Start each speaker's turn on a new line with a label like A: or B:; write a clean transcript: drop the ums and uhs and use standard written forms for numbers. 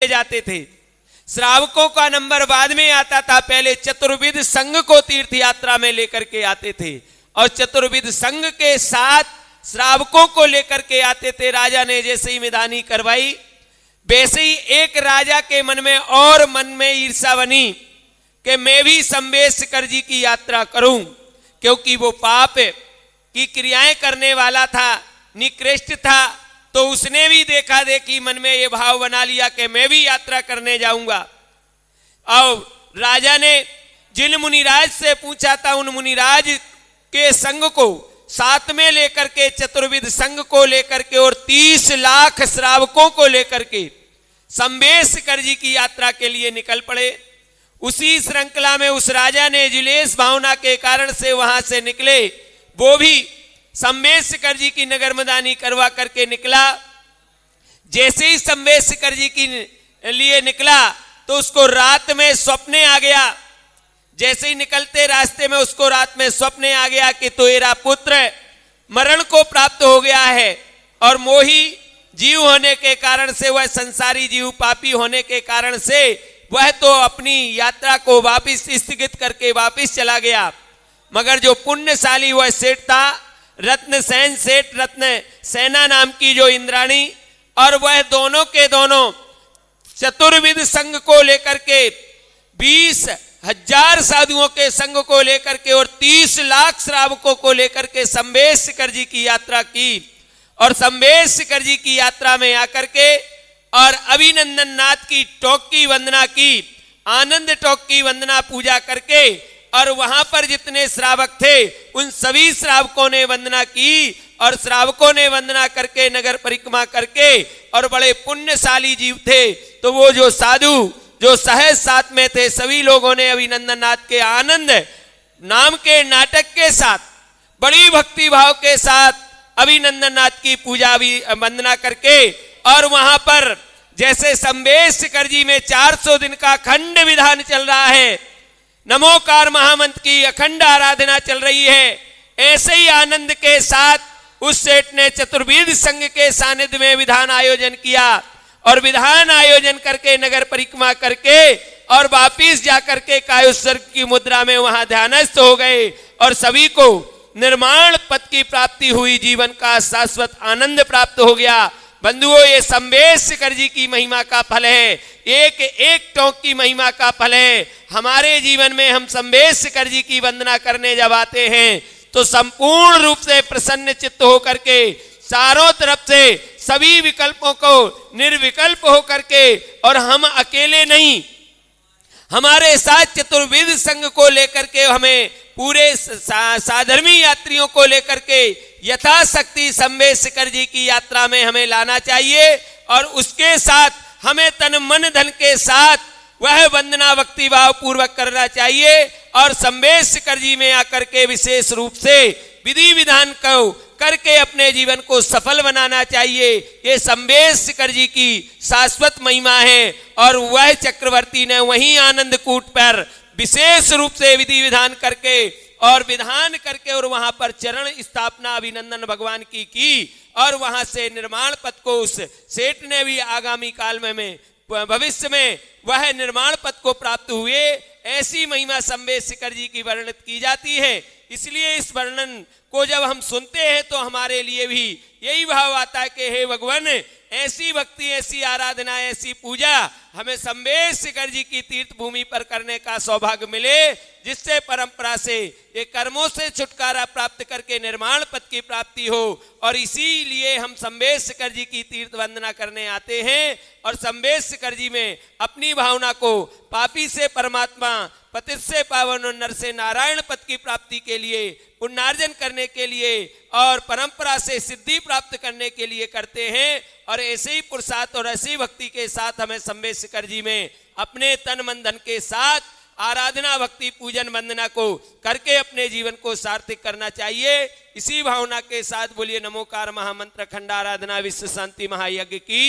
A: ले जाते थे। श्रावकों का नंबर बाद में आता था, पहले चतुर्विध संघ को तीर्थ यात्रा में लेकर के आते थे और चतुर्विध संघ के साथ श्रावकों को लेकर के आते थे। राजा ने जैसे ही मिधानी करवाई, वैसे ही एक राजा के मन में ईर्षा बनी कि मैं भी संबेशकर जी की यात्रा करूं, क्योंकि वो पाप की क्रियाएं करने वाला था, निकृष्ट था। तो उसने भी देखा देखी मन में ये भाव बना लिया कि मैं भी यात्रा करने जाऊंगा। और राजा ने जिन मुनिराज से पूछा था, उन मुनिराज के संघ को साथ में लेकर के, चतुर्विध संघ को लेकर के और 30 लाख श्रावकों को लेकर के संबेशकर जी की यात्रा के लिए निकल पड़े। उसी श्रृंखला में उस राजा ने जिलेश भावना के कारण से वहां से निकले, वो भी संबेशकर जी की नगर मदानी करवा करके निकला। जैसे ही संबेशकर जी की लिए निकला तो उसको रात में स्वप्न आ गया। जैसे ही निकलते रास्ते में उसको रात में स्वप्न आ गया कि तेरा पुत्र मरण को प्राप्त हो गया है और मोही जीव होने के कारण से, वह संसारी जीव पापी होने के कारण से वह तो अपनी यात्रा को वापस स्थगित करके वापस चला गया। मगर जो पुण्यशाली वह सेठ था, रत्नसेन सेठ, रत्न सेना नाम की जो इंद्राणी, और वह दोनों के दोनों चतुर्विध संघ को लेकर के 20,000 साधुओं के संघ को लेकर के और 30 लाख श्रावकों को लेकर के संबेशकर जी की यात्रा की। और संबेशकर जी की यात्रा में आकर के और अभिनंदन नाथ की टोक की वंदना की, आनंद टोक की वंदना पूजा करके, और वहां पर जितने श्रावक थे उन सभी श्रावकों ने वंदना की। और श्रावकों ने वंदना करके नगर परिक्रमा करके, और बड़े पुण्यशाली जीव थे तो वो जो साधु जो सहज साथ में थे, सभी लोगों ने अभिनंदन नाथ के आनंद नाम के नाटक के साथ बड़ी भक्ति भाव के साथ अभिनंदन नाथ की पूजा भी वंदना करके, और वहां पर जैसे संबेशकर जी में 400 दिन का अखंड विधान चल रहा है, नमोकार महामंत्र की अखंड आराधना चल रही है, ऐसे ही आनंद के साथ उस सेठ ने चतुर्विध संघ के सानिध्य में विधान आयोजन किया। और विधान आयोजन करके नगर परिक्रमा करके और वापिस जाकर के कायोत्सर्ग की मुद्रा में वहां ध्यानस्थ हो गए और सभी को निर्माण पद की प्राप्ति हुई, जीवन का शाश्वत आनंद प्राप्त हो गया। बंधुओं, ये संबेशकर जी की महिमा का फल है, एक एक टोक की महिमा का फल है। हमारे जीवन में हम संबेशकर जी की वंदना करने जब आते हैं तो संपूर्ण रूप से प्रसन्न चित्त होकर के चारों तरफ से सभी विकल्पों को निर्विकल्प होकर के, और हम अकेले नहीं, हमारे साथ चतुर्विध संघ को लेकर के, हमें पूरे साधर्मी यात्रियों को लेकर के यथाशक्ति संबेशकर जी की यात्रा में हमें लाना चाहिए। और उसके साथ हमें तन मन धन के साथ वह वंदना भक्ति भाव पूर्वक करना चाहिए। और संबेशकर जी में आकर के विशेष रूप से विधि विधान को करके अपने जीवन को सफल बनाना चाहिए। ये संबेशकर जी की शाश्वत महिमा है। और वह चक्रवर्ती ने वहीं आनंद कूट पर विशेष रूप से विधि विधान करके और विधान करके और वहां पर चरण स्थापना अभिनंदन भगवान की और वहां से निर्माण पद को उस सेठ ने भी आगामी काल में भविष्य में वह निर्माण पद को प्राप्त हुए। ऐसी महिमा संबेशकर जी की वर्णित की जाती है। इसलिए इस वर्णन को जब हम सुनते हैं तो हमारे लिए भी यही भाव आता है कि हे भगवान, ऐसी भक्ति, ऐसी आराधना, ऐसी पूजा हमें संबेशकर जी की तीर्थ भूमि पर करने का सौभाग्य मिले, जिससे परंपरा से ये कर्मों से छुटकारा प्राप्त करके निर्माण पद की प्राप्ति हो। और इसीलिए हम संबेशकर जी की तीर्थ वंदना करने आते हैं और संबेशकर जी में अपनी भावना को पापी से परमात्मा, पतित से पावन और नर से नारायण पद की प्राप्ति के लिए, पुण्यार्जन करने के लिए और परंपरा से सिद्धि प्राप्त करने के लिए करते हैं। और ऐसे ही पुरुषार्थ और ऐसी भक्ति के साथ हमें संबेशकर जी में अपने तन मन धन के साथ आराधना भक्ति पूजन वंदना को करके अपने जीवन को सार्थक करना चाहिए। इसी भावना के साथ बोलिए नमोकार महामंत्र अखंड आराधना विश्व शांति महायज्ञ की।